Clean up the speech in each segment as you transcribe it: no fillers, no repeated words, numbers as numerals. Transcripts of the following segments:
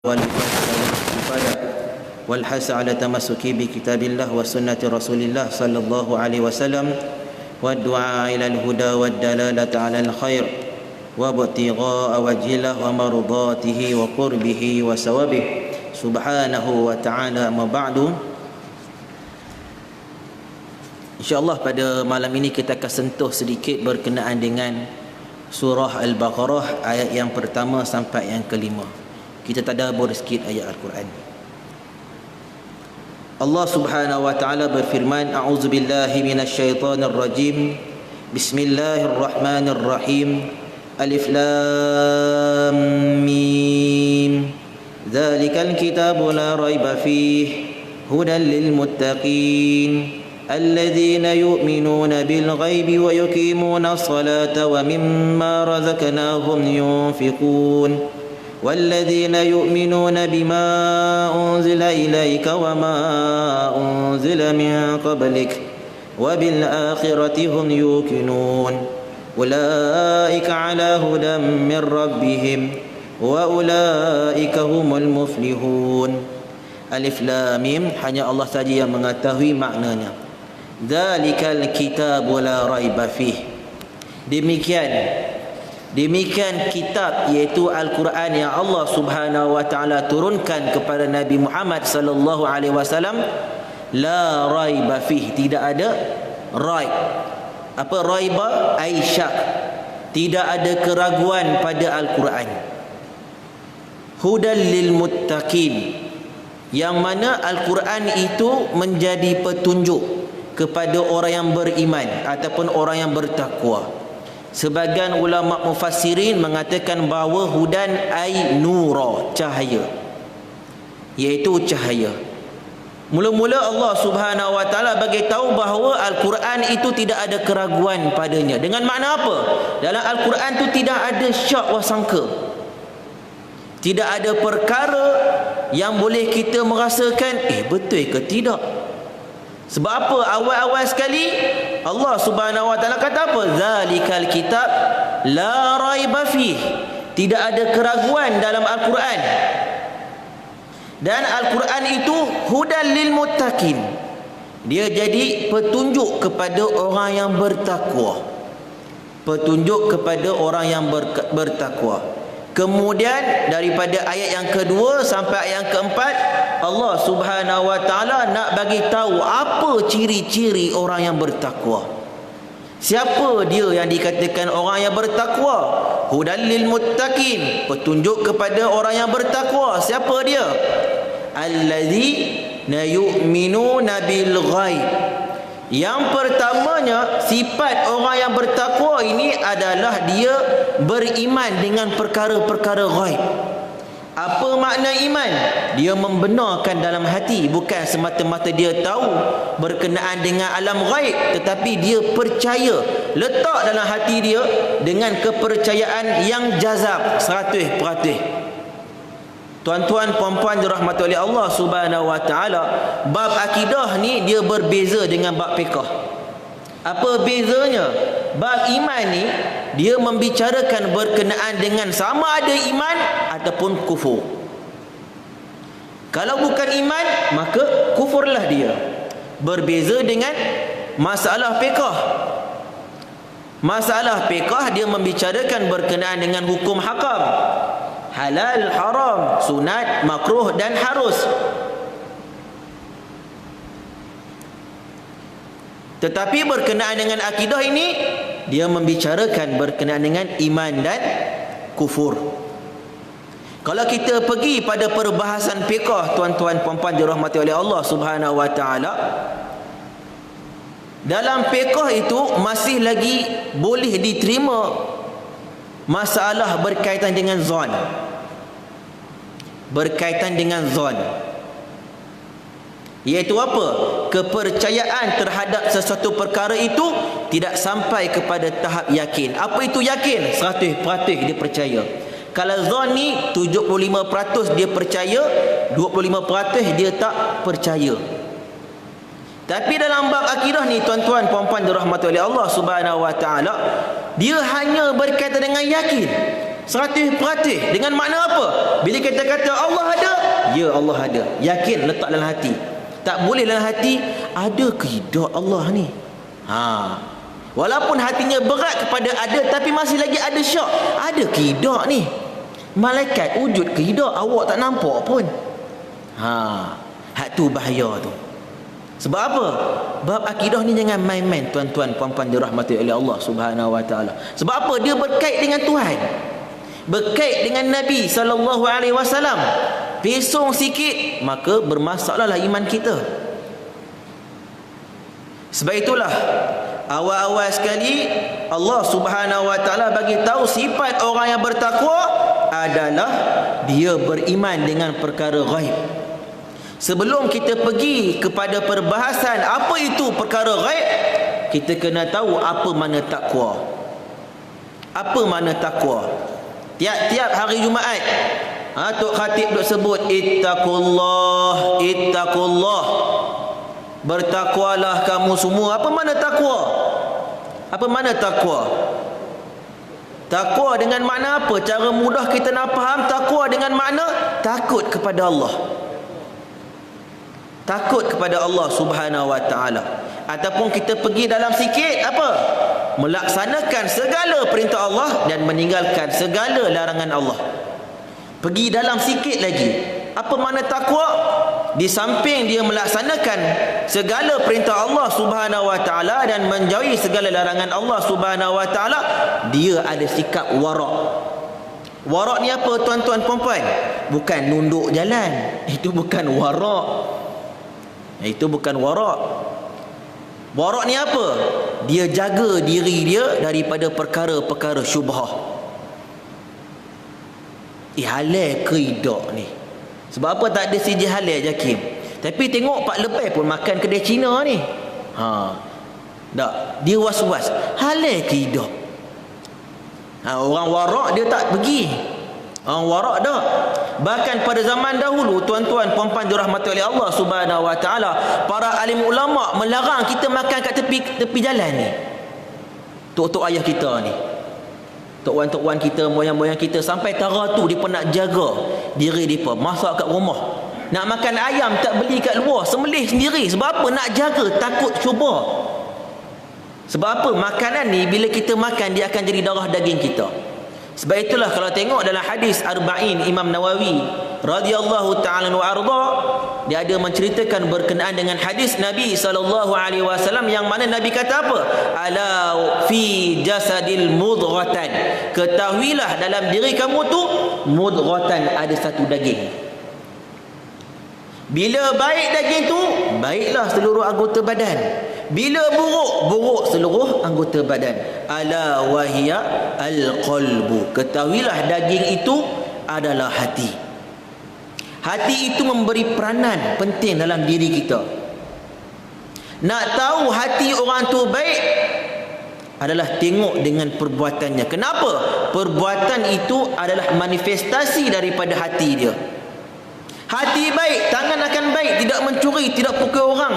والاستفادة والحث على تمسك بكتاب الله وسنة رسول الله صلى الله عليه وسلم والدعاء إلى الهدى والدلالة على الخير وابتغاء وجه الله ومرضاته وقربه وثوابه سبحانه وتعالى. أما بعد, InsyaAllah pada malam ini kita akan sentuh sedikit berkenaan dengan surah Al-Baqarah ayat yang pertama sampai yang kelima. Kita tadabbur sikit ayat Al-Quran. Allah Subhanahu wa taala berfirman, A'udzubillahi minasyaitonir rajim. Bismillahirrahmanirrahim. Alif Lam Mim. Dzalikal kitabu la raiba fihi hudan lil muttaqin. الذين يؤمنون بالغيب ويقيمون الصلاة ومما رزقناهم ينفقون والذين يؤمنون بما أنزل إليك وما أنزل من قبلك وبالآخرة هم يوقنون أولئك على هدى من ربهم وأولئك هم المفلحون. Alif Lam Mim, hanya Allah saja yang mengetahui maknanya. Dzalikal kitabu la raiba fih. Demikian kitab, iaitu Al-Quran yang Allah Subhanahu wa taala turunkan kepada Nabi Muhammad sallallahu alaihi wasallam, la raiba fih, tidak ada raib. Apa raiba? Ai syak. Tidak ada keraguan pada Al-Quran. Hudal lil muttaqin, yang mana Al-Quran itu menjadi petunjuk kepada orang yang beriman ataupun orang yang bertakwa. Sebagian ulama mufassirin mengatakan bahawa hudan ai nura, cahaya, iaitu cahaya. Mula-mula Allah Subhanahu wa taala bagi tahu bahawa Al-Quran itu tidak ada keraguan padanya. Dengan makna apa? Dalam Al-Quran itu tidak ada syak wa sangka. Tidak ada perkara yang boleh kita merasakan betul ke tidak. Sebab apa? Awal-awal sekali Allah Subhanahu wa taala kata apa? Zalikal kitab la raiba fih. Tidak ada keraguan dalam Al-Quran. Dan Al-Quran itu hudan lil muttaqin. Dia jadi petunjuk kepada orang yang bertakwa. Petunjuk kepada orang yang bertakwa. Kemudian daripada ayat yang kedua sampai ayat yang keempat, Allah Subhanahu wa taala nak bagi tahu apa ciri-ciri orang yang bertakwa. Siapa dia yang dikatakan orang yang bertakwa? Hudal lil muttaqin, petunjuk kepada orang yang bertakwa. Siapa dia? Alladzina yu'minuna bil ghaib. Yang pertamanya, sifat orang yang bertakwa ini adalah dia beriman dengan perkara-perkara ghaib. Apa makna iman? Dia membenarkan dalam hati, bukan semata-mata dia tahu berkenaan dengan alam ghaib, tetapi dia percaya, letak dalam hati dia dengan kepercayaan yang jazab 100%. Tuan-tuan puan-puan dirahmati oleh Allah Subhanahu wa taala, bab akidah ni dia berbeza dengan bab fiqh. Apa bezanya? Bab iman ni dia membicarakan berkenaan dengan sama ada iman ataupun kufur. Kalau bukan iman, maka kufurlah dia. Berbeza dengan masalah fiqh. Masalah fiqh dia membicarakan berkenaan dengan hukum hakam. Halal, haram, sunat, makruh dan harus. Tetapi berkenaan dengan akidah ini, dia membicarakan berkenaan dengan iman dan kufur. Kalau kita pergi pada perbahasan fiqh, tuan-tuan puan-puan dirahmati oleh Allah Subhanahu wa taala, dalam fiqh itu masih lagi boleh diterima masalah berkaitan dengan zon. Berkaitan dengan zon, iaitu apa? Kepercayaan terhadap sesuatu perkara itu tidak sampai kepada tahap yakin. Apa itu yakin? 100% dia percaya. Kalau zon ni 75% dia percaya, 25% dia tak percaya. Tapi dalam bab akidah ni, tuan-tuan puan-puan dirahmati oleh Allah Subhanahu wa taala, dia hanya berkaitan dengan yakin. 100%. Dengan makna apa? Bila kita kata Allah ada, ya Allah ada. Yakin, letak dalam hati. Tak boleh dalam hati, ada ke tidak Allah ni? Walaupun hatinya berat kepada ada, tapi masih lagi ada syak. Ada ke tidak ni? Malaikat wujud ke tidak? Awak tak nampak pun. Hak tu bahaya tu. Sebab apa? Bab akidah ni jangan main-main, tuan-tuan puan-puan dirahmati oleh Allah Subhanahu wa taala. Sebab apa? Dia berkait dengan Tuhan. Berkait dengan Nabi sallallahu alaihi wasallam. Pesong sikit maka bermasalahlah iman kita. Sebab itulah awal-awal sekali Allah Subhanahu wa taala bagi tahu sifat orang yang bertakwa adalah dia beriman dengan perkara ghaib. Sebelum kita pergi kepada perbahasan apa itu perkara ghaib, kita kena tahu apa makna takwa. Apa makna takwa? Tiap-tiap hari Jumaat, Tok Khatib duk sebut ittaqullah, ittaqullah. Bertakwalah kamu semua. Apa makna takwa? Apa makna takwa? Takwa dengan makna apa? Cara mudah kita nak faham takwa dengan makna takut kepada Allah. Takut kepada Allah Subhanahu wa taala. Ataupun kita pergi dalam sikit apa? Melaksanakan segala perintah Allah dan meninggalkan segala larangan Allah. Pergi dalam sikit lagi. Apa makna takwa? Di samping dia melaksanakan segala perintah Allah Subhanahu wa taala dan menjauhi segala larangan Allah Subhanahu wa taala, dia ada sikap warak. Warak ni apa tuan-tuan puan-puan? Bukan nunduk jalan. Itu bukan warak. Itu bukan warak. Warak ni apa? Dia jaga diri dia daripada perkara-perkara syubhah. Halal ke tidak ni? Sebab apa tak ada sijil halal Jakim? Tapi tengok Pak Lepai pun makan kedai Cina ni. Tak, dia was-was. Halal ke tidak? Orang warak dia tak pergi. Orang warak dah. Bahkan pada zaman dahulu, tuan-tuan puan-puan dirahmati oleh Allah Subhanahu wa taala, para alim ulama melarang kita makan kat tepi jalan ni. Tok-tok ayah kita ni, tok wan kita, moyang-moyang kita, sampai tara tu depa nak jaga diri depa, masak kat rumah. Nak makan ayam tak beli kat luar, sembelih sendiri. Sebab apa? Nak jaga, takut cuba. Sebab apa? Makanan ni bila kita makan dia akan jadi darah daging kita. Sebab itulah kalau tengok dalam hadis Arba'in Imam Nawawi radhiyallahu ta'ala wa arda, dia ada menceritakan berkenaan dengan hadis Nabi sallallahu alaihi wasallam yang mana Nabi kata apa? Ala fi jasadil mudghatan. Ketahuilah dalam diri kamu tu mudghatan, ada satu daging. Bila baik daging tu, baiklah seluruh anggota badan. Bila buruk seluruh anggota badan. Ala wahiya al-qalbu. Ketahuilah daging itu adalah hati. Hati itu memberi peranan penting dalam diri kita. Nak tahu hati orang tu baik adalah tengok dengan perbuatannya. Kenapa? Perbuatan itu adalah manifestasi daripada hati dia. Hati baik, tangan akan baik, tidak mencuri, tidak pukul orang.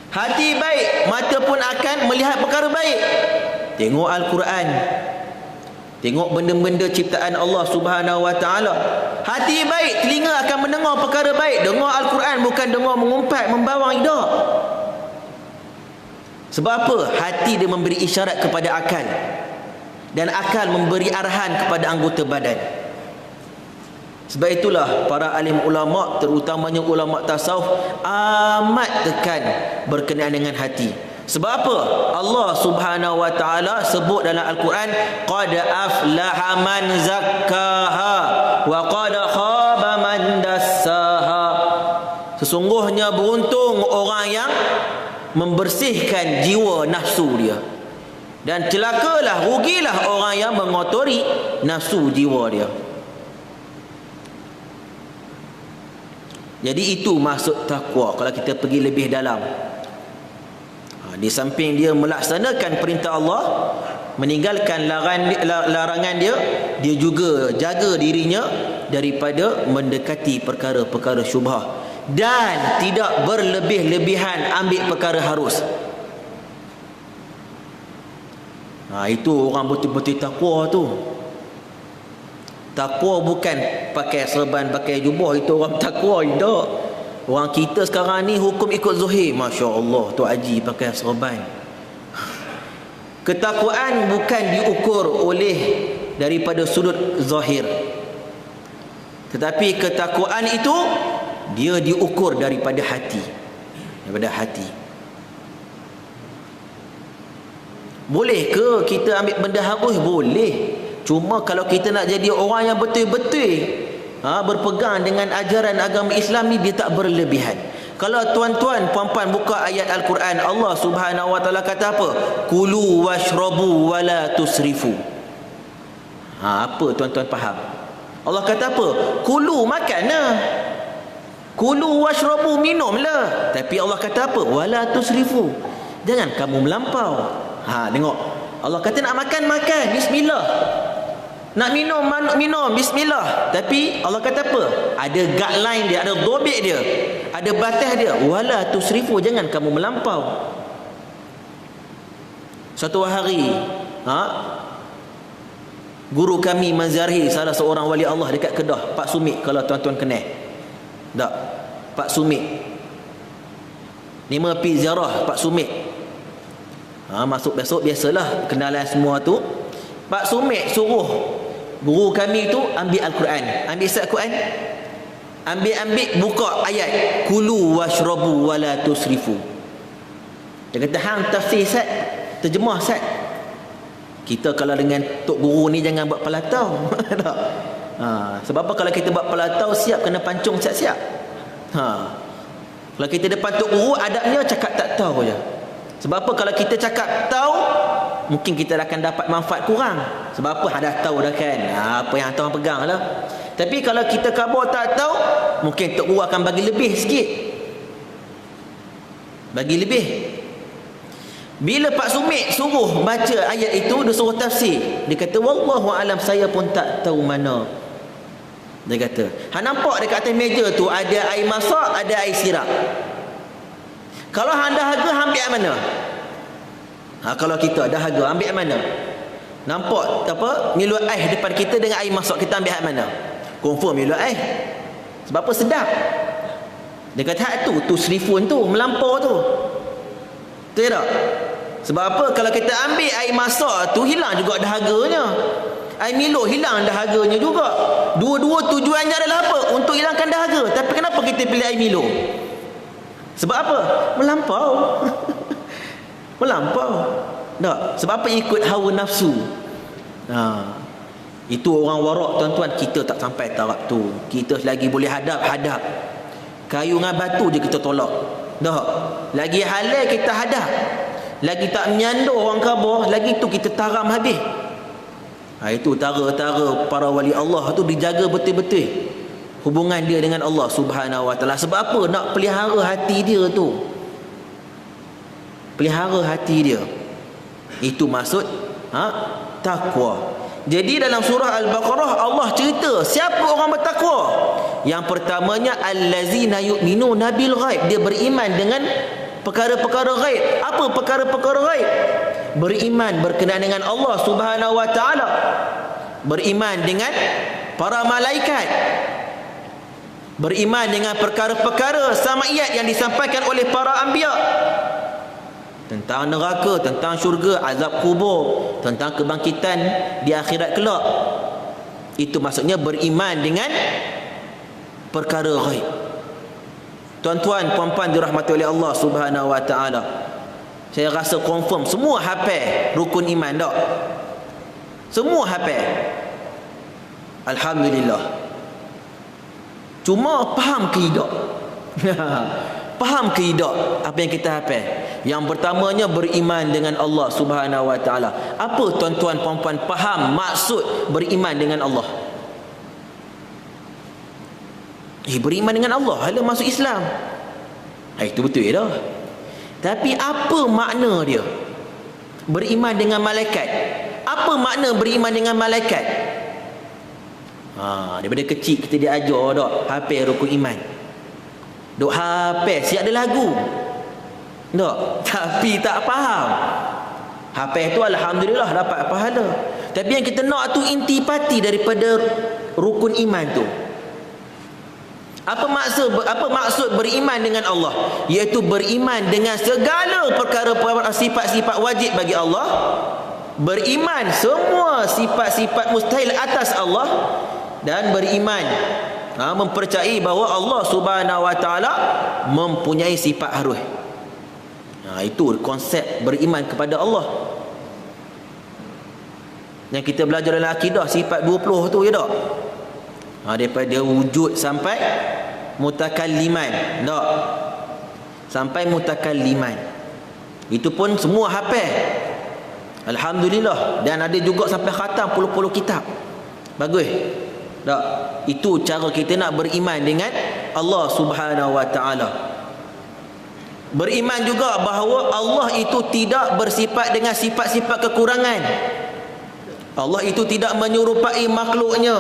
Hati baik, mata pun akan melihat perkara baik. Tengok Al-Quran, tengok benda-benda ciptaan Allah Subhanahu wa taala. Hati baik, telinga akan mendengar perkara baik. Dengar Al-Quran bukan dengar mengumpat, membawang lidah. Sebab apa? Hati dia memberi isyarat kepada akal, dan akal memberi arahan kepada anggota badan. Sebab itulah para alim ulama, terutamanya ulama tasawuf, amat tekan berkenaan dengan hati. Sebab apa? Allah Subhanahu wa taala sebut dalam Al-Quran, qad aflaha man zakkaha wa qad khaba man dassaha. Sesungguhnya beruntung orang yang membersihkan jiwa nafsu dia, dan celakalah, rugilah orang yang mengotori nafsu jiwa dia. Jadi itu maksud takwa kalau kita pergi lebih dalam. Di samping dia melaksanakan perintah Allah, meninggalkan larangan dia, dia juga jaga dirinya daripada mendekati perkara-perkara syubhah, dan tidak berlebih-lebihan ambil perkara harus. Itu orang betul-betul takwa tu. Takwa bukan pakai serban, pakai jubah, itu orang takwa. Tak. Orang kita sekarang ni hukum ikut zahir. Masya Allah, tu Haji pakai serban. Ketakwaan bukan diukur oleh daripada sudut zahir, tetapi ketakwaan itu dia diukur daripada hati. Daripada hati. Boleh ke kita ambil benda halus? Boleh. Cuma kalau kita nak jadi orang yang betul-betul berpegang dengan ajaran agama Islam ni, dia tak berlebihan. Kalau tuan-tuan puan-puan buka ayat Al-Quran, Allah Subhanahu wa taala kata apa? Kulu washrabu wala tusrifu. Apa tuan-tuan faham? Allah kata apa? Kulu, makanlah. Kulu washrabu, minumlah. Tapi Allah kata apa? Wala tusrifu. Jangan kamu melampau. Tengok. Allah kata nak makan, makan, bismillah. Nak minum, minum, bismillah. Tapi Allah kata apa? Ada guideline dia, ada dobit dia, ada batas dia. Wala tusrifu, jangan kamu melampau. Satu hari, guru kami Mazarhi, salah seorang wali Allah dekat Kedah, Pak Sumit, kalau tuan-tuan kenal. Tak? Pak Sumit. 5 pi ziarah Pak Sumit. Masuk besok biasalah kenalan semua tu. Pak Sumit suruh guru kami tu ambil Al-Quran, ambil Al Quran, ambil buka ayat kulu washrabu wala tusrifu. Dia kata, hang tafsir Sat, terjemah Sat. Kita kalau dengan tok guru ni jangan buat pelatau. Tak? Sebab apa? Kalau kita buat pelatau, siap kena pancung siap-siap. Kalau kita depan tok guru, adabnya cakap tak tahu je. Sebab apa? Kalau kita cakap tahu, mungkin kita akan dapat manfaat kurang. Sebab apa? Dah tahu dah kan. Apa yang hantar pegang lah. Tapi kalau kita kabur tak tahu, mungkin tok guru akan bagi lebih sikit. Bagi lebih. Bila Pak Sumit suruh baca ayat itu, dia suruh tafsir. Dia kata, wallahu alam, saya pun tak tahu mana. Dia kata, nampak dekat atas meja tu ada air masak, ada air sirap. Kalau hang dahaga, ambil yang mana? Kalau kita dahaga, ambil yang mana? Nampak apa? Milu air depan kita dengan air masak, kita ambil yang mana? Confirm milu air. Sebab apa? Sedap. Dia kata, tu serifun tu, melampau tu. Betul tak? Sebab apa? Kalau kita ambil air masak tu, hilang juga dahaganya. Air Milo hilang dahaganya juga. Dua-dua tujuannya adalah apa? Untuk hilangkan dahaga. Tapi kenapa kita pilih air Milo? Sebab apa? Melampau. Melampau. Tak? Sebab apa? Ikut hawa nafsu. Itu orang warak, tuan-tuan. Kita tak sampai taraf tu. Kita lagi boleh hadap. Kayu dengan batu je kita tolak. Tak? Lagi halal kita hadap. Lagi tak menyandar orang khabar, lagi tu kita taram habis. Itu tara-tara para wali Allah tu dijaga betul-betul hubungan dia dengan Allah Subhanahu wa taala. Sebab apa? Nak pelihara hati dia tu. Pelihara hati dia. Itu maksud takwa. Jadi dalam surah Al-Baqarah Allah cerita siapa orang bertakwa. Yang pertamanya allazina yu'minuna bil ghaib. Dia beriman dengan perkara-perkara ghaib. Apa perkara-perkara ghaib? Beriman berkenaan dengan Allah Subhanahu wa taala. Beriman dengan para malaikat. Beriman dengan perkara-perkara sama'iyat yang disampaikan oleh para anbiya. Tentang neraka, tentang syurga, azab kubur, tentang kebangkitan di akhirat kelak. Itu maksudnya beriman dengan perkara ghaib. Tuan-tuan, puan-puan dirahmati oleh Allah Subhanahu wa taala. Saya rasa confirm semua hafal rukun iman tak? Semua hafal. Alhamdulillah. Cuma faham ke tidak? Faham ke tidak apa yang kita hafal? Yang pertamanya beriman dengan Allah Subhanahu wa taala. Apa tuan-tuan puan-puan faham maksud beriman dengan Allah? Beriman dengan Allah hala masuk Islam. Itu betul dah. Tapi apa makna dia? Beriman dengan malaikat. Apa makna beriman dengan malaikat? Daripada kecil kita diajar dak hafal rukun iman. Duk hafal siap ada lagu. Tak, tapi tak faham. Hafal tu alhamdulillah dapat pahala. Tapi yang kita nak tu intipati daripada rukun iman tu. Apa maksud beriman dengan Allah? Iaitu beriman dengan segala perkara sifat-sifat wajib bagi Allah, beriman semua sifat-sifat mustahil atas Allah, dan beriman mempercayai bahawa Allah Subhanahu wa taala mempunyai sifat harus. Itu konsep beriman kepada Allah yang kita belajar dalam akidah, sifat 20 tu, ya tak? Daripada wujud sampai mutakalliman, tak? Sampai mutakalliman. Itu pun semua hafal, alhamdulillah. Dan ada juga sampai khatam puluh-puluh kitab. Bagus tak? Itu cara kita nak beriman dengan Allah Subhanahu wa taala. Beriman juga bahawa Allah itu tidak bersifat dengan sifat-sifat kekurangan. Allah itu tidak menyerupai makhluknya.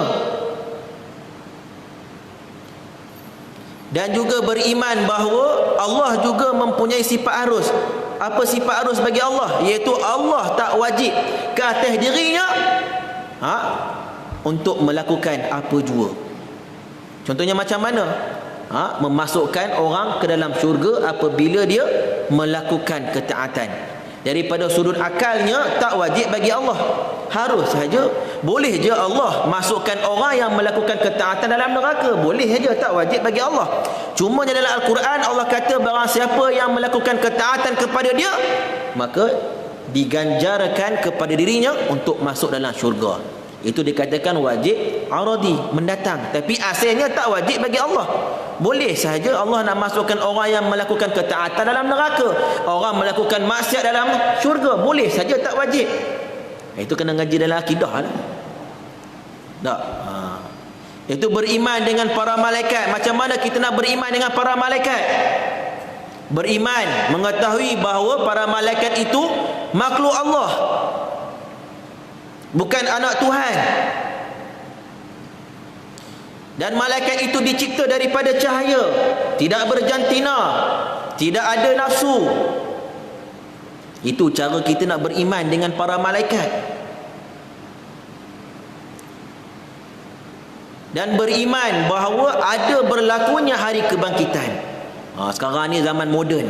Dan juga beriman bahawa Allah juga mempunyai sifat harus. Apa sifat harus bagi Allah? Iaitu Allah tak wajib ke atas dirinya untuk melakukan apa jua. Contohnya macam mana? Memasukkan orang ke dalam syurga apabila dia melakukan ketaatan. Daripada sudut akalnya tak wajib bagi Allah, harus saja. Boleh je Allah masukkan orang yang melakukan ketaatan dalam neraka, boleh saja, tak wajib bagi Allah. Cuma dalam Al-Quran Allah kata barang siapa yang melakukan ketaatan kepada dia, maka diganjarkan kepada dirinya untuk masuk dalam syurga. Itu dikatakan wajib aradi, mendatang. Tapi asalnya tak wajib bagi Allah. Boleh sahaja Allah nak masukkan orang yang melakukan ketaatan dalam neraka, orang melakukan maksiat dalam syurga, boleh saja, tak wajib. Itu kena ngaji dalam akidah lah. Tak? Itu beriman dengan para malaikat. Macam mana kita nak beriman dengan para malaikat? Beriman, mengetahui bahawa para malaikat itu makhluk Allah, bukan anak Tuhan. Dan malaikat itu dicipta daripada cahaya, tidak berjantina, tidak ada nafsu. Itu cara kita nak beriman dengan para malaikat. Dan beriman bahawa ada berlakunya hari kebangkitan. Sekarang ni zaman moden.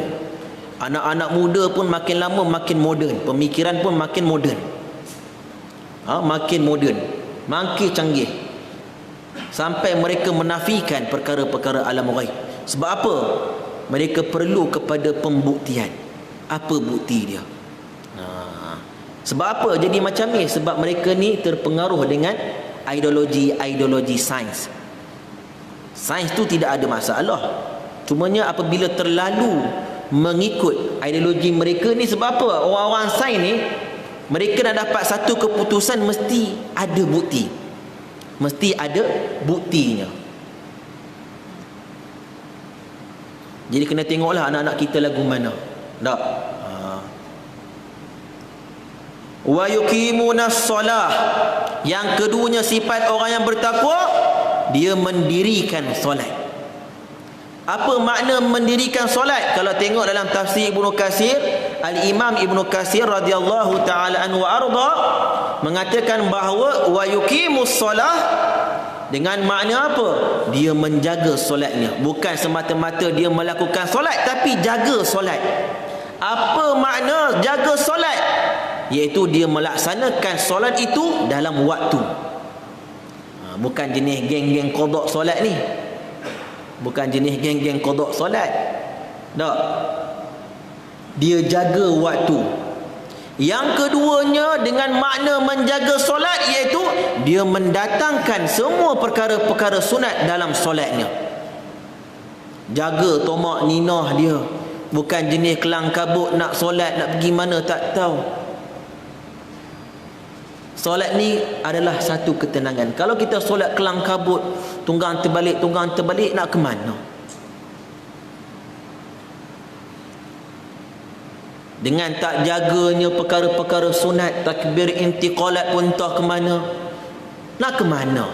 Anak-anak muda pun makin lama makin moden, pemikiran pun makin moden. Makin moden, makin canggih, sampai mereka menafikan perkara-perkara alam ghaib. Sebab apa? Mereka perlu kepada pembuktian. Apa bukti dia? Sebab apa jadi macam ni? Sebab mereka ni terpengaruh dengan ideologi sains. Sains tu tidak ada masalah. Cumanya apabila terlalu mengikut ideologi mereka ni, sebab apa? Orang-orang sains ni, mereka nak dapat satu keputusan mesti ada bukti. Mesti ada buktinya. Jadi kena tengoklah anak-anak kita lagu mana. Tak? Wa yuqimunas solah. Yang keduanya sifat orang yang bertakwa, dia mendirikan solat. Apa makna mendirikan solat? Kalau tengok dalam tafsir Ibnu Katsir, Al-Imam Ibnu Katsir radhiyallahu taala anhu wa arda mengatakan bahawa wa yuqimus solah dengan makna apa? Dia menjaga solatnya. Bukan semata-mata dia melakukan solat, tapi jaga solat. Apa makna jaga solat? Iaitu dia melaksanakan solat itu dalam waktu. Bukan jenis geng-geng qada solat ni. Bukan jenis geng-geng qada solat. Tak. Dia jaga waktu. Yang keduanya dengan makna menjaga solat, iaitu dia mendatangkan semua perkara-perkara sunat dalam solatnya. Jaga tomak ninah dia. Bukan jenis kelang kabut nak solat, nak pergi mana tak tahu. Solat ni adalah satu ketenangan. Kalau kita solat kelang kabut, tunggang terbalik, nak ke mana? Dengan tak jaganya perkara-perkara sunat, takbir intiqalat pun entah ke mana. Nak ke mana?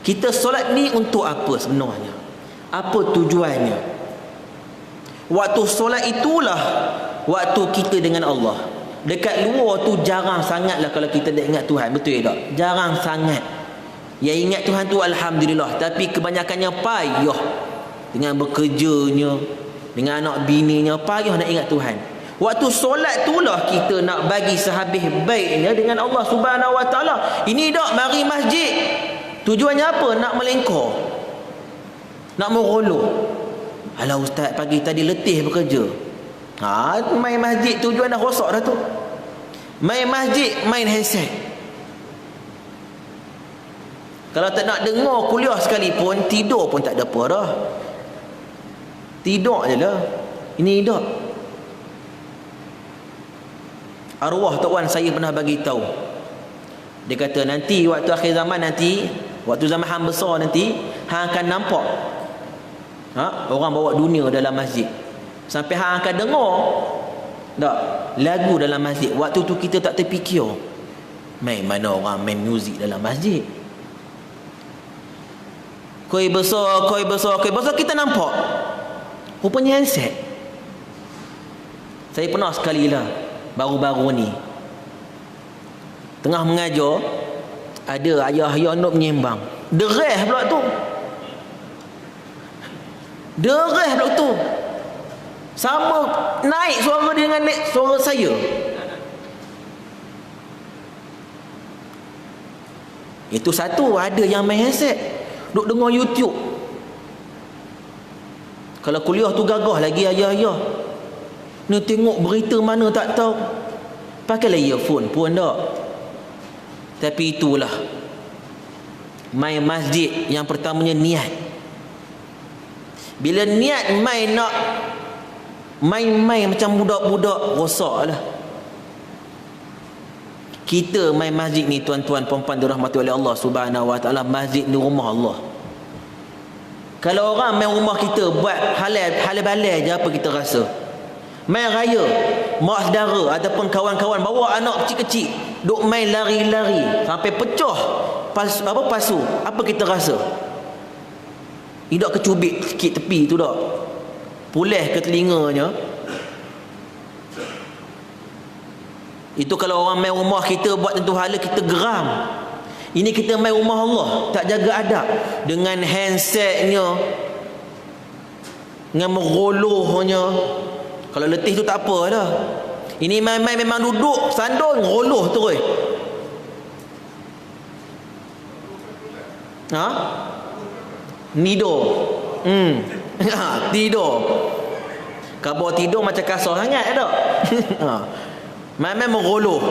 Kita solat ni untuk apa sebenarnya? Apa tujuannya? Waktu solat itulah waktu kita dengan Allah. Dekat luar tu jarang sangatlah kalau kita nak ingat Tuhan. Betul tak? Jarang sangat. Yang ingat Tuhan tu alhamdulillah, tapi kebanyakannya payah dengan bekerjanya, dengan anak bininya, payah nak ingat Tuhan. Waktu solat itulah kita nak bagi sehabis baiknya dengan Allah Subhanahu Wa Taala. Ini dak mari masjid. Tujuannya apa? Nak melengkar. Nak merolok. Alah ustaz, pagi tadi letih bekerja. Main masjid tujuan dah rosak dah tu. Main masjid, main handset. Kalau tak nak dengar kuliah sekalipun, tidur pun tak ada apa dah. Tidur je lah. Ini tak. Arwah Tok Wan saya pernah bagi tahu. Dia kata nanti waktu akhir zaman nanti, waktu zaman hang besar nanti, hang akan nampak orang bawa dunia dalam masjid. Sampai hang akan dengar tak lagu dalam masjid. Waktu tu kita tak terfikir. Main mana orang main muzik dalam masjid. Koi besar kita nampak. Rupanya handset. Saya pernah sekali lah baru-baru ni tengah mengajar, ada ayah-ayah nak menyembang. Dereh pula tu. Dereh pula tu. Sama naik suara dia dengan suara saya. Itu satu, ada yang main handset duk dengar YouTube. Kalau kuliah tu gagah lagi ayah-ayah. Ni tengok berita mana tak tahu. Pakailah earphone pun tak. Tapi itulah main masjid yang pertamanya niat. Bila niat main nak main-main macam budak-budak, rosak lah. Kita main masjid ni tuan-tuan puan-puan dirahmati oleh Allah Subhanahu Wa Taala, masjid ni rumah Allah. Kalau orang main rumah kita buat halal balai je, apa kita rasa? Main raya, mak saudara ataupun kawan-kawan bawa anak kecil-kecil duk main lari-lari sampai pecah pasu, apa kita rasa? Idak kecubit sikit tepi tu dak. Pulih ke telinganya. Itu kalau orang main rumah kita buat tentu hala kita geram. Ini kita main rumah Allah, tak jaga adab, dengan handsetnya, dengan merolohnya. Kalau letih tu tak apa dah. Ini main-main memang duduk sandung roloh terus. Nido. Tidur. Khabar tidur macam kasar sangat tak? Main-main meroloh.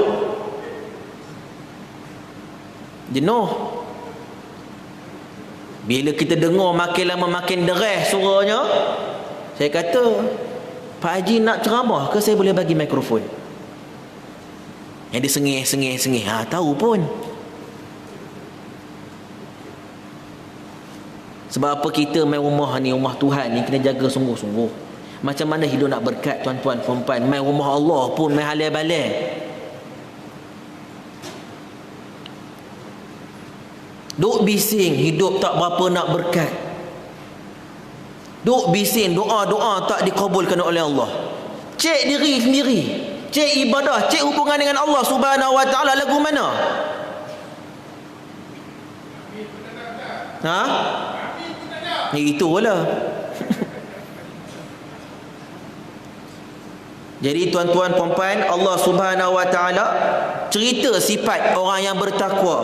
Jenuh. Bila kita dengar makin lama makin dereh suaranya, saya kata, Pak Haji nak ceramah ke saya boleh bagi mikrofon? Yang dia sengih. Tahu pun. Sebab apa kita main rumah ni, rumah Tuhan ni kena jaga sungguh-sungguh. Macam mana hidup nak berkat tuan-tuan puan-puan, main rumah Allah pun main halal balai. Duk bising hidup tak berapa nak berkat. Duk bising doa-doa tak dikabulkan oleh Allah. Cek diri sendiri, cek ibadah, cek hubungan dengan Allah Subhanahu Wa Taala lagu mana? Itulah. Jadi tuan-tuan puan-puan, Allah Subhanahu Wa Taala cerita sifat orang yang bertakwa.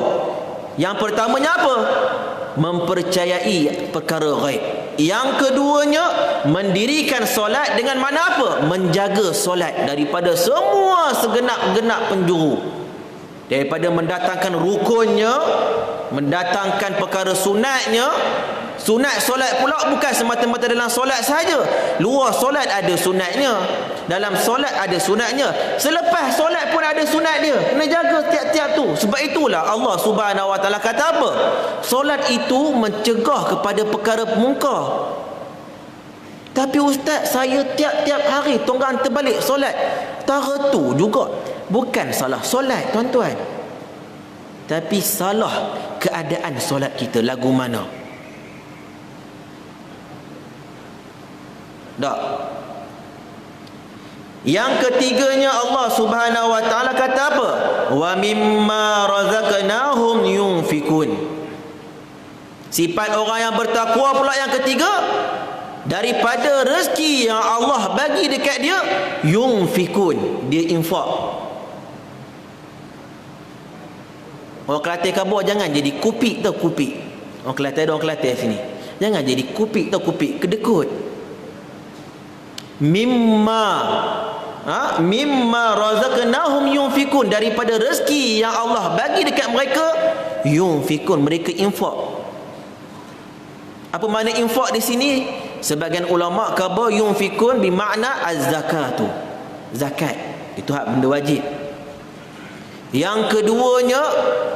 Yang pertamanya apa? Mempercayai perkara ghaib. Yang keduanya, mendirikan solat dengan mana apa? Menjaga solat daripada semua segenap-genap penjuru. Daripada mendatangkan rukunnya, mendatangkan perkara sunatnya. Sunat solat pula bukan semata-mata dalam solat sahaja. Luar solat ada sunatnya, dalam solat ada sunatnya, selepas solat pun ada sunat dia. Kena jaga tiap-tiap tu. Sebab itulah Allah Subhanahu Wa Taala kata apa? Solat itu mencegah kepada perkara mungkar. Tapi ustaz, saya tiap-tiap hari tonggang terbalik solat. Tara tu juga bukan salah solat tuan-tuan, tapi salah keadaan solat kita lagu mana. Tak. Yang ketiganya Allah Subhanahu Wa Taala kata apa? Wa mimma razaqnahum yunfikun. Sifat orang yang bertakwa pula yang ketiga, daripada rezeki yang Allah bagi dekat dia, yunfikun, dia infak. Orang Kelantan khabar jangan jadi kupik tau, kupik. Orang Kelantan ada orang Kelantan sini. Jangan jadi kupik tau, kupik, kedekut. Mimma razaqnahum yunfikun, daripada rezeki yang Allah bagi dekat mereka, yunfikun, mereka infak. Apa makna infak di sini? Sebagian ulama khabar yunfikun bermakna az-zakatu, zakat. Itu hak benda wajib. Yang keduanya,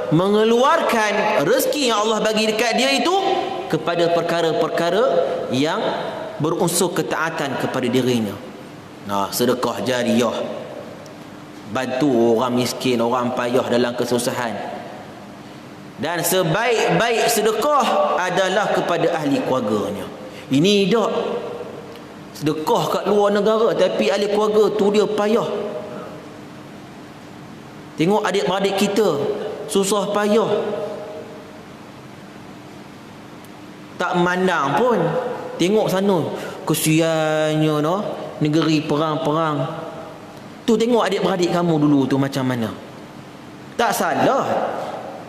mengeluarkan rezeki yang Allah bagi dekat dia itu kepada perkara-perkara yang berunsur ketaatan kepada dirinya. Sedekah jariah, bantu orang miskin, orang payah dalam kesusahan. Dan sebaik-baik sedekah adalah kepada ahli keluarganya. Ini tak sedekah kat luar negara, tapi ahli keluarga tu dia payah. Tengok adik-beradik kita susah payah, tak memandang pun. Tengok sana, kesiannya negeri perang-perang. Tu tengok adik-beradik kamu dulu tu macam mana. Tak salah,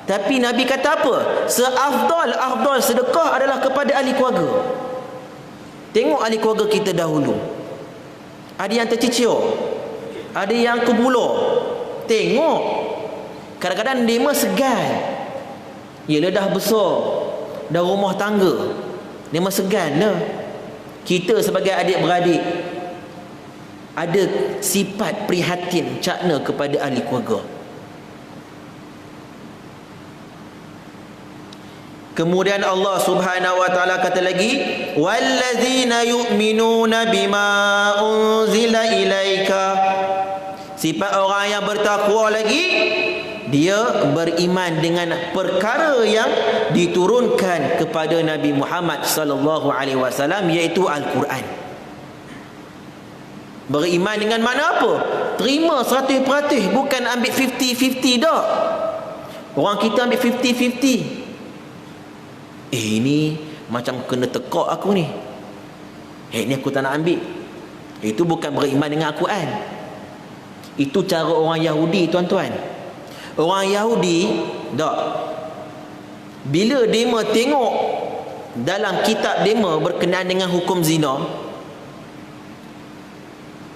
tapi Nabi kata apa? Seafdal sedekah adalah kepada ahli keluarga. Tengok ahli keluarga kita dahulu, ada yang tercicir, ada yang kebulur. Tengok, kadang-kadang dia segan. Yelah dah besar, dah rumah tangga, dia segan lah. Kita sebagai adik-beradik ada sifat prihatin, cakna kepada ahli keluarga. Kemudian Allah Subhanahu wa taala kata lagi, wallazina yu'minuna bima unzila ilaika. Sifat orang yang bertakwa lagi, dia beriman dengan perkara yang diturunkan kepada Nabi Muhammad sallallahu alaihi wasallam, iaitu Al-Quran. Beriman dengan mana apa? Terima 100%, bukan ambil 50-50 dah. Orang kita ambil 50-50. Ini macam kena tekak aku ni. Ni aku tak nak ambil. Itu bukan beriman dengan Al-Quran. Itu cara orang Yahudi, tuan-tuan. Orang Yahudi tak, bila dema tengok dalam kitab dema berkenaan dengan hukum zina,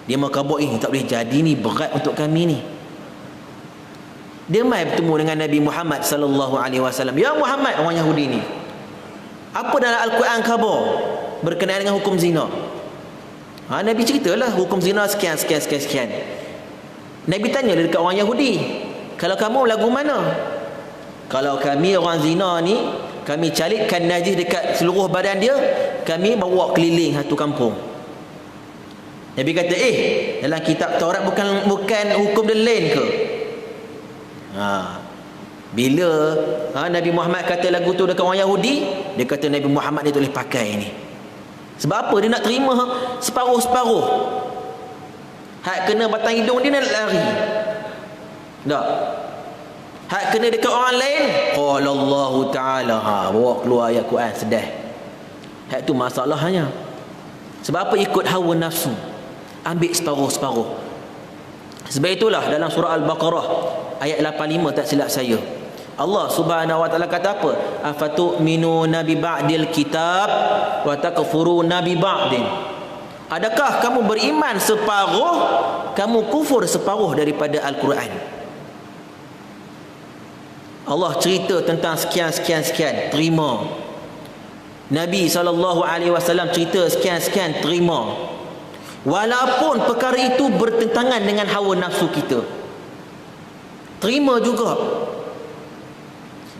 dia khabar, tak boleh jadi ni, berat untuk kami ni. Dia mai bertemu dengan Nabi Muhammad sallallahu alaihi wasallam. Ya Muhammad, orang Yahudi ni, apa dalam Al-Quran khabar berkenaan dengan hukum zina? Nabi ceritalah hukum zina sekian. Nabi tanya dekat orang Yahudi, kalau kamu lagu mana? Kalau kami orang zina ni, kami calitkan najis dekat seluruh badan dia, kami bawa keliling satu kampung. Nabi kata, dalam kitab Taurat bukan hukum dia lain ke? Bila Nabi Muhammad kata lagu tu dekat orang Yahudi, dia kata Nabi Muhammad ni tak boleh pakai ni. Sebab apa? Dia nak terima separuh-separuh. Hak kena batang hidung dia nak lari. Tak. Hak kena dekat orang lain, qala Allah Ta'ala, bawa keluar ayat Quran, sedih. Hak tu masalahnya. Sebab apa? Ikut hawa nafsu, ambil separuh-separuh. Sebab itulah dalam surah Al-Baqarah ayat 85 tak silap saya, Allah Subhanahu wa taala kata apa? Afatu'minuna bi ba'dil kitab wa takfuruna bi ba'din. Adakah kamu beriman separuh, kamu kufur separuh daripada Al-Quran? Allah cerita tentang sekian, terima. Nabi SAW cerita sekian, terima. Walaupun perkara itu bertentangan dengan hawa nafsu kita, terima juga.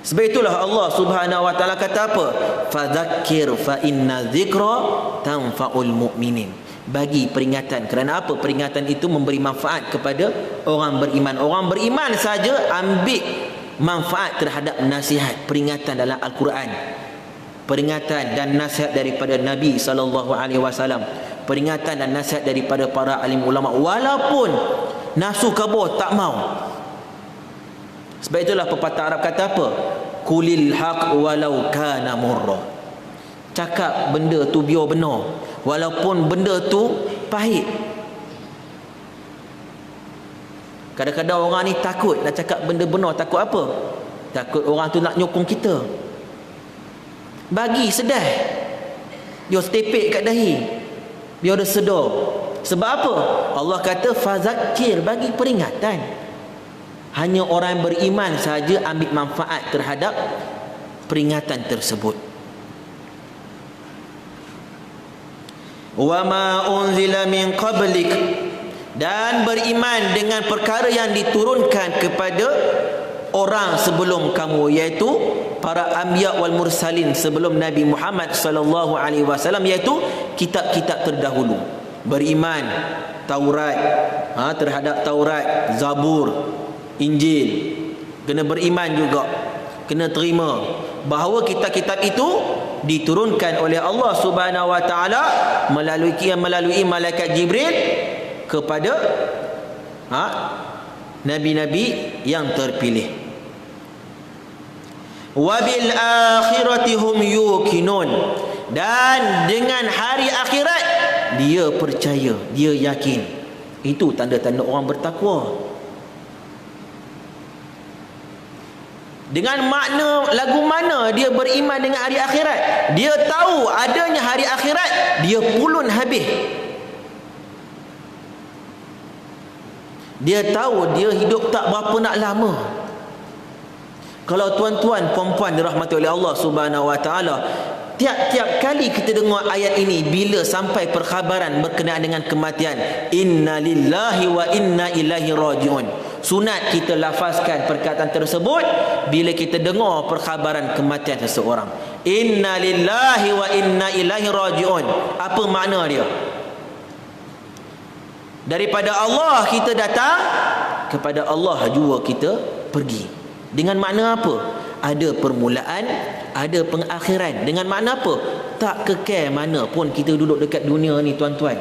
Sebab itulah Allah Subhanahu wa taala kata apa? Fadzakir fa inna dzikra tanfa'ul mu'minin. Bagi peringatan. Kerana apa? Peringatan itu memberi manfaat kepada orang beriman. Orang beriman saja ambil manfaat terhadap nasihat, peringatan dalam Al-Quran, peringatan dan nasihat daripada Nabi SAW, peringatan dan nasihat daripada para alim ulama, walaupun nafsu kabur tak mau. Sebab itulah pepatah Arab kata apa? Qulil haq walau kana murra. Cakap benda tu biar benar, walaupun benda tu pahit. Kadang-kadang orang ni takut nak cakap benda benar. Takut apa? Takut orang tu nak nyokong kita. Bagi sedar, dia setepek kat dahi, dia ada sedar. Sebab apa? Allah kata fazakir, bagi peringatan. Hanya orang yang beriman sahaja ambil manfaat terhadap peringatan tersebut. Wa ma unzila min qablik, dan beriman dengan perkara yang diturunkan kepada orang sebelum kamu, iaitu para anbiya wal mursalin sebelum Nabi Muhammad sallallahu alaihi wasallam, iaitu kitab-kitab terdahulu. Beriman Taurat, terhadap Taurat, Zabur, Injil, kena beriman juga, kena terima bahawa kitab-kitab itu diturunkan oleh Allah Subhanahu wa taala melalui malaikat Jibril kepada nabi-nabi yang terpilih. Wabil akhirati hum yuqinun, dan dengan hari akhirat dia percaya, dia yakin. Itu tanda-tanda orang bertakwa. Dengan makna lagu mana dia beriman dengan hari akhirat? Dia tahu adanya hari akhirat, dia pulun habis. Dia tahu dia hidup tak berapa nak lama. Kalau tuan-tuan puan-puan dirahmati oleh Allah Subhanahu wa taala, tiap-tiap kali kita dengar ayat ini, bila sampai perkhabaran berkenaan dengan kematian, inna lillahi wa inna ilaihi rajiun, sunat kita lafazkan perkataan tersebut bila kita dengar perkhabaran kematian seseorang. Inna lillahi wa inna ilaihi rajiun. Apa makna dia? Daripada Allah kita datang, kepada Allah juga kita pergi. Dengan makna apa? Ada permulaan, ada pengakhiran. Dengan makna apa? Tak kekal mana pun kita duduk dekat dunia ni tuan-tuan.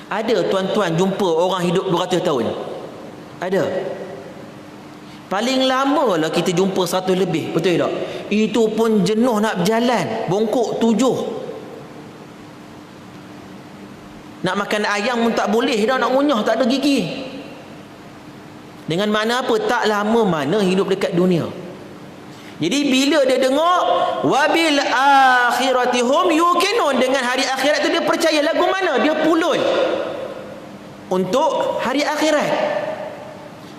Ada tuan-tuan jumpa orang hidup 200 tahun? Ada. Paling lama lah kita jumpa 100 lebih, betul tak? Itu pun jenuh nak berjalan, bongkok 7. Nak makan ayam pun tak boleh dah, nak ngunyah tak ada gigi. Dengan makna apa? Tak lama mana hidup dekat dunia. Jadi bila dia dengar wabil akhirati hum yuqinun, dengan hari akhirat tu dia percaya. Lagu mana? Dia pulun untuk hari akhirat.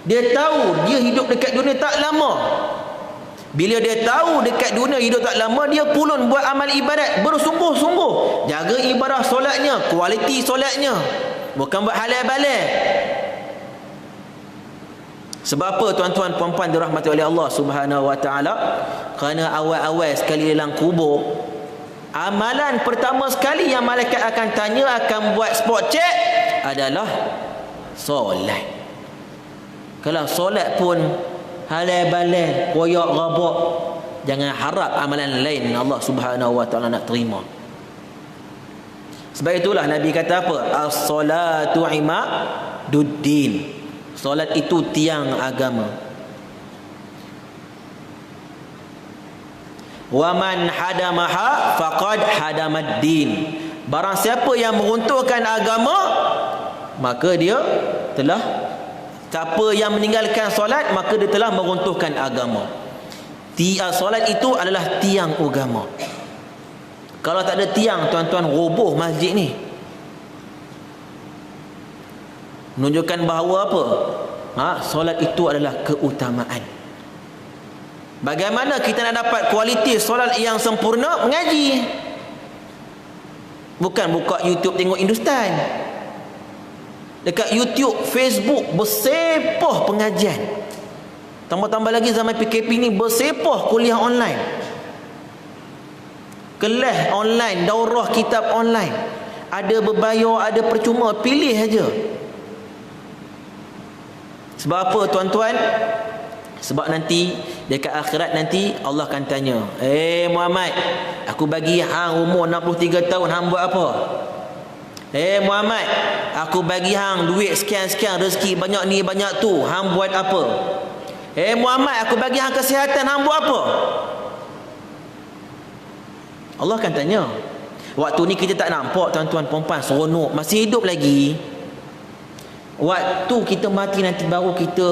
Dia tahu dia hidup dekat dunia tak lama. Bila dia tahu dekat dunia hidup tak lama, dia pulun buat amal ibadat bersungguh-sungguh. Jaga ibadah solatnya, kualiti solatnya, bukan buat halal balal. Sebab apa tuan-tuan puan-puan dirahmati oleh Allah Subhanahu wa taala? Kerana awal-awal sekali dalam kubur, amalan pertama sekali yang malaikat akan tanya, akan buat spot check adalah solat. Kalau solat pun halal balal, koyak rabak, jangan harap amalan lain Allah Subhanahu wa taala nak terima. Sebab itulah Nabi kata apa? As-salatu imaduddin. Solat itu tiang agama. Wa man hadamaha faqad hadamaddin. Barang siapa yang meruntuhkan agama, maka dia telah, siapa yang meninggalkan solat, maka dia telah meruntuhkan agama. Solat itu adalah tiang agama. Kalau tak ada tiang, tuan-tuan, roboh masjid ni. Menunjukkan bahawa apa? Solat itu adalah keutamaan. Bagaimana kita nak dapat kualiti solat yang sempurna? Mengaji. Bukan buka YouTube tengok Hindustan. Dekat YouTube, Facebook bersepah pengajian. Tambah-tambah lagi zaman PKP ni bersepah kuliah online. Kelas online, daurah kitab online. Ada berbayar, ada percuma, pilih aja. Sebab apa tuan-tuan? Sebab nanti dekat akhirat nanti Allah akan tanya, Muhammad, aku bagi hang umur 63 tahun, hang buat apa? Muhammad, aku bagi hang duit sekian-sekian, rezeki banyak ni banyak tu, hang buat apa? Muhammad, aku bagi hang kesihatan, hang buat apa? Allah akan tanya. Waktu ni kita tak nampak tuan-tuan perempuan seronok, masih hidup lagi. Waktu kita mati nanti baru kita,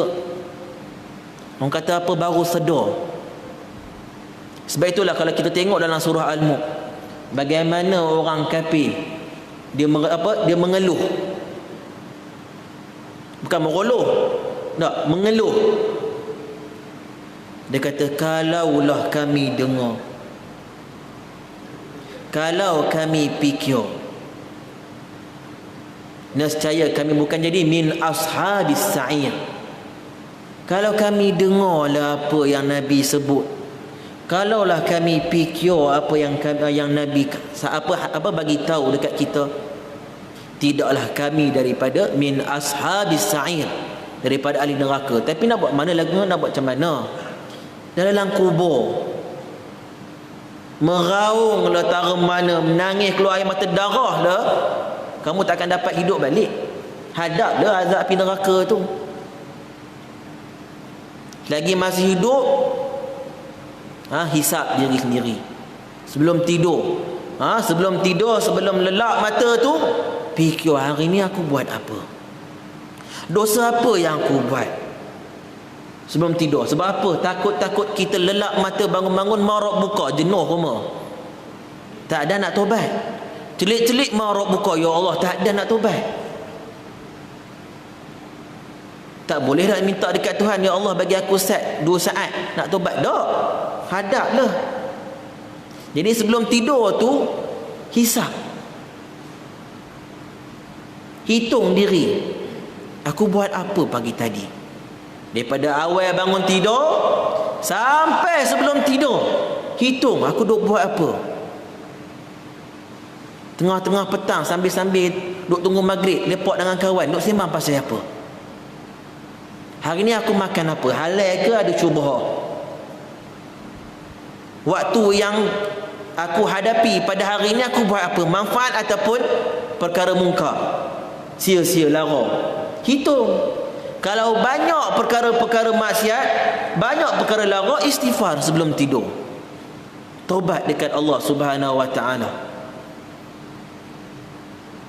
orang kata apa, baru sedar. Sebab itulah kalau kita tengok dalam surah Al-Mulk, bagaimana orang kafir dia mengeluh. Bukan mengeluh, tak, mengeluh. Dia kata, kalaulah kami dengar, kalau kami fikir, nescaya kami bukan jadi min ashabis sa'ir. Kalau kami dengarlah apa yang Nabi sebut, kalaulah kami fikir apa yang Nabi apa bagi tahu dekat kita, tidaklah kami daripada min ashabis sa'ir, daripada ahli neraka. Tapi nak buat mana lagu, nak buat macam mana? Dalam kubur meraung letara mana, menangis keluar air mata darah dah, kamu tak akan dapat hidup balik. Hadap dah azab api neraka tu. Lagi masih hidup, hisap diri sendiri sebelum tidur. Sebelum tidur, sebelum lelap mata tu, fikir hari ni aku buat apa, dosa apa yang aku buat. Sebelum tidur. Sebab apa? Takut-takut kita lelap mata, bangun-bangun marok buka, jenuh rumah, tak ada nak tobat. Celik-celik marok buka, ya Allah, tak ada nak tobat. Tak boleh nak minta dekat Tuhan, ya Allah bagi aku 2 saat nak tobat. Tak, hadaplah. Jadi sebelum tidur tu, hisap, hitung diri, aku buat apa pagi tadi. Daripada awal bangun tidur sampai sebelum tidur, hitung aku duk buat apa. Tengah-tengah petang sambil-sambil duk tunggu maghrib, lepak dengan kawan, duk sembang pasal apa. Hari ni aku makan apa, halal ke ada syubhah. Waktu yang aku hadapi pada hari ni aku buat apa, manfaat ataupun perkara mungkar, sia-sia lara. Hitung. Kalau banyak perkara-perkara maksiat, banyak perkara lara, istighfar sebelum tidur, taubat dekat Allah Subhanahu wa taala,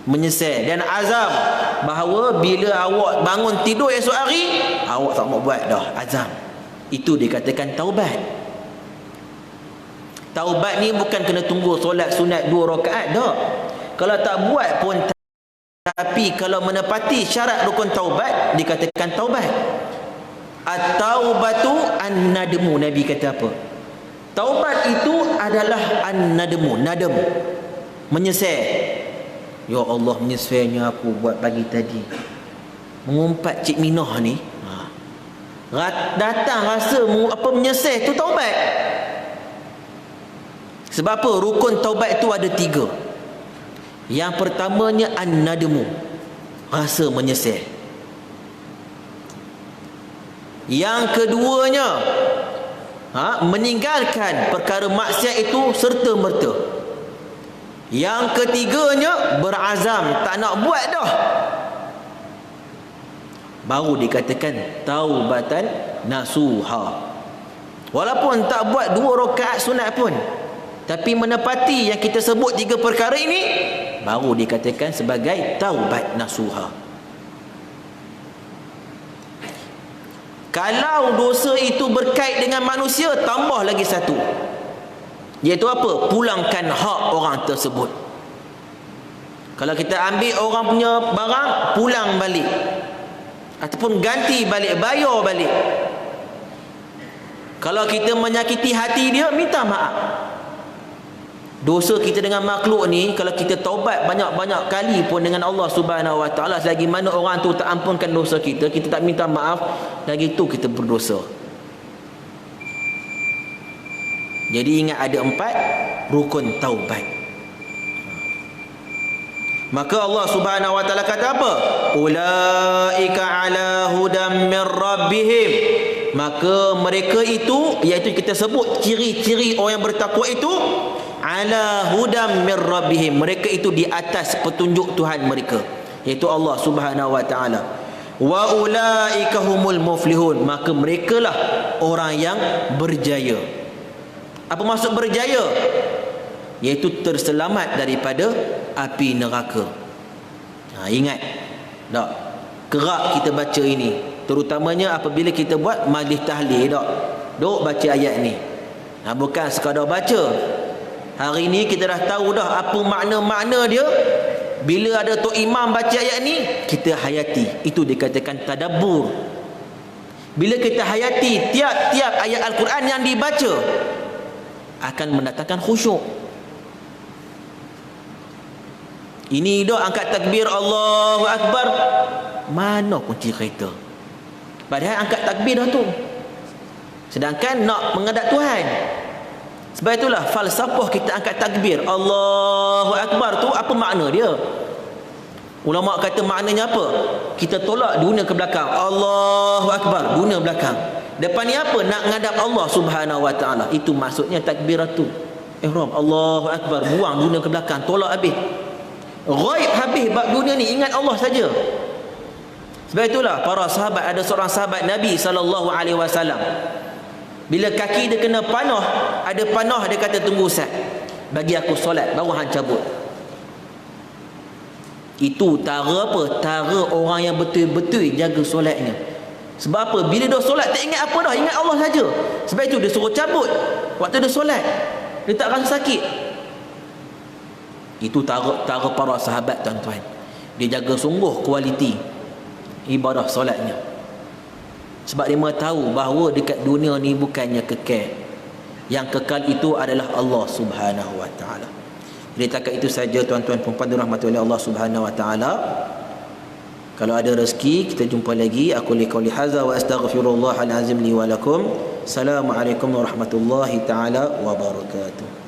menyesal. Dan azam bahawa bila awak bangun tidur esok hari, awak tak mau buat dah, azam. Itu dikatakan taubat. Taubat ni bukan kena tunggu solat sunat 2 rakaat dah. Kalau tak buat pun, tapi kalau menepati syarat rukun taubat, dikatakan taubat. At-taubatu an-nadmu. Nabi kata apa? Taubat itu adalah an-nadmu, nadam, menyesal. Ya Allah, menyesalnya aku buat pagi tadi, mengumpat Cik Minah ni. Datang rasa menyesal, tu taubat. Sebab apa? Rukun taubat itu ada 3. Yang pertamanya an-nadmu, rasa menyesal. Yang keduanya, meninggalkan perkara maksiat itu serta-merta. Yang ketiganya, berazam tak nak buat dah. Baru dikatakan taubatan nasuha. Walaupun tak buat 2 rakaat sunat pun, tapi menepati yang kita sebut 3 perkara ini, baru dikatakan sebagai taubat nasuha. Kalau dosa itu berkait dengan manusia, tambah lagi 1, iaitu apa? Pulangkan hak orang tersebut. Kalau kita ambil orang punya barang, pulang balik, ataupun ganti balik, bayar balik. Kalau kita menyakiti hati dia, minta maaf. Dosa kita dengan makhluk ni, kalau kita taubat banyak-banyak kali pun dengan Allah Subhanahu wa taala, selagi mana orang tu tak ampunkan dosa kita, kita tak minta maaf, lagi tu kita berdosa. Jadi ingat ada 4 rukun taubat. Maka Allah Subhanahu wa taala kata apa? Ulaika ala hudam mir rabbihim. Maka mereka itu, iaitu kita sebut ciri-ciri orang yang bertakwa itu, ala hudam mir rabbihim, mereka itu di atas petunjuk Tuhan mereka, iaitu Allah Subhanahu wa taala. Wa ulaika humul muflihun, maka merekalah orang yang berjaya. Apa maksud berjaya? Iaitu terselamat daripada api neraka. Ingat tak? Kerap kita baca ini, terutamanya apabila kita buat majlis tahlil tak? Duk baca ayat ni. Bukan sekadar baca. Hari ni kita dah tahu dah apa makna-makna dia. Bila ada tok imam baca ayat ni, kita hayati. Itu dikatakan tadabbur. Bila kita hayati tiap-tiap ayat Al-Quran yang dibaca, akan mendatangkan khusyuk. Ini dah angkat takbir Allahu Akbar, mana kunci kereta? Padahal angkat takbir dah tu, sedangkan nak menghadap Tuhan. Sebab itulah falsafah kita angkat takbir Allahu Akbar tu, apa makna dia? Ulama kata maknanya apa? Kita tolak dunia ke belakang, Allahu Akbar, dunia belakang. Depan ni apa? Nak menghadap Allah Subhanahu Wa Taala. Itu maksudnya takbiratul ihram. Allahu Akbar, buang dunia ke belakang, tolak habis. Ghaib habis bab dunia ni, ingat Allah saja. Sebab itulah para sahabat, ada seorang sahabat Nabi SAW, bila kaki dia kena panah, ada panah, dia kata tunggu Ustaz, bagi aku solat baru hang cabut. Itu tara apa? Tara orang yang betul-betul jaga solatnya. Sebab apa? Bila dia solat tak ingat apa dah, ingat Allah saja. Sebab itu dia suruh cabut waktu dia solat, dia tak rasa sakit. Itu tara para sahabat, tuan-tuan. Dia jaga sungguh kualiti ibadah solatnya. Sebab dia tahu bahawa dekat dunia ni bukannya kekal. Yang kekal itu adalah Allah Subhanahu Wa Taala. Jadi takat itu saja, tuan-tuan perempuan dirahmati oleh Allah Subhanahu Wa Taala. Kalau ada rezeki kita jumpa lagi. Aku liqauli hadza wa astaghfirullahal azim li wa lakum. Assalamualaikum warahmatullahi taala wabarakatuh.